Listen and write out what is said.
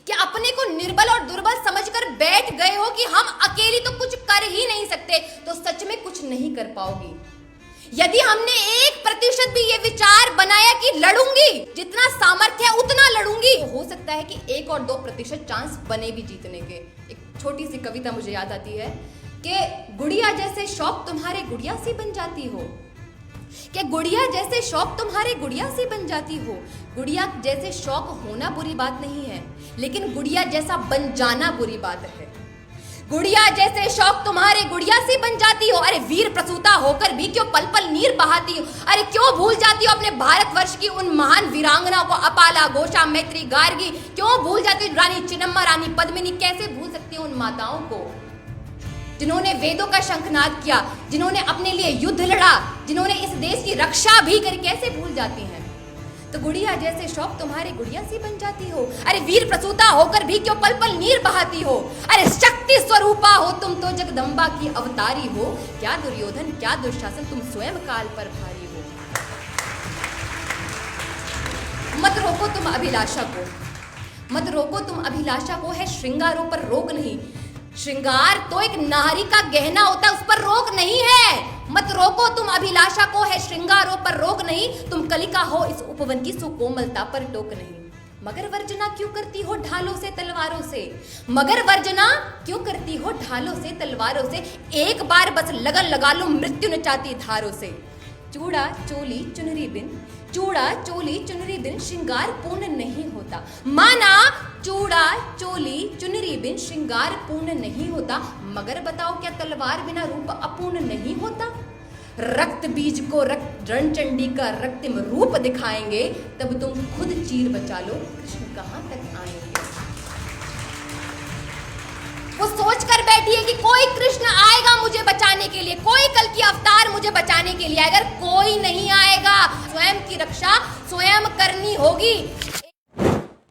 कि अपने को निर्बल और दुर्बल समझकर बैठ गए हो कि हम अकेली तो कुछ कर ही नहीं सकते, तो सच में कुछ नहीं कर पाओगी। यदि हमने 1% भी ये विचार बनाया कि लड़ूंगी, जितना सामर्थ्य है उतना लड़ूंगी, तो हो सकता है कि 1 और 2% चांस बने भी जीतने के। एक छोटी सी कविता मुझे याद आती है कि गुड़िया जैसे शौक तुम्हारे गुड़िया सी बन जाती हो, कि गुड़िया जैसे शौक तुम्हारे गुड़िया सी बन जाती हो। गुड़िया जैसे शौक होना बुरी बात नहीं है, लेकिन गुड़िया जैसा बन जाना बुरी बात है। गुड़िया जैसे शौक तुम्हारे गुड़िया सी बन जाती हो। अरे वीर प्रसूता होकर भी क्यों पल पल नीर बहाती हो। अरे क्यों भूल जाती हो अपने भारतवर्ष की उन महान वीरांगनाओं को, अपाला, घोषा, मैत्री, गार्गी। क्यों भूल जाती हो रानी चिन्नम्मा, रानी पद्मिनी। कैसे भूल सकती हो उन माताओं को जिन्होंने वेदों का शंखनाद किया, जिन्होंने अपने लिए युद्ध लड़ा, जिन्होंने इस देश की रक्षा भी करी। कैसे भूल जाती हैं। तो गुड़िया जैसे शौक तुम्हारे गुड़िया सी बन जाती हो। अरे वीर प्रसूता होकर भी क्यों पल पल नीर बहाती हो। अरे शक्ति स्वरूपा हो तुम तो जगदम्बा की अवतारी हो। क्या दुर्योधन क्या दुशासन, तुम स्वयं काल पर भारी हो। मत रोको तुम अभिलाषा को, मत रोको तुम अभिलाषा को, है श्रृंगारों पर रोक नहीं। श्रृंगार तो एक नारी का गहना होता है, उस पर रोक नहीं है। मत रोको तुम अभिलाषा को, है श्रृंगारों पर रोक नहीं। तुम कलिका हो इस उपवन की सुकोमलता पर टोक नहीं। मगर वर्जना क्यों करती हो ढालों से तलवारों से। मगर वर्जना क्यों करती हो ढालों से तलवारों से। एक बार बस लगन लगा लो मृत्यु नचाती धारों से। चूड़ा चोली चुनरी बिन, चूड़ा चोली चुनरी बिन श्रृंगार पूर्ण नहीं होता। माना चूड़ा चोली चुनरी बिन श्रृंगार पूर्ण नहीं होता, मगर बताओ क्या तलवार बिना रूप अपूर्ण नहीं होता। रक्त बीज को रक्त रणचंडी का रक्तिम रूप दिखाएंगे, तब तुम खुद चीर बचा लो, कृष्ण कहां तक आएंगे। वो सोच कर बैठी है कि कोई कृष्ण आएगा मुझे बचाने के लिए, कोई कल की अवतार मुझे बचाने के लिए। अगर कोई नहीं आएगा, स्वयं की रक्षा स्वयं करनी होगी।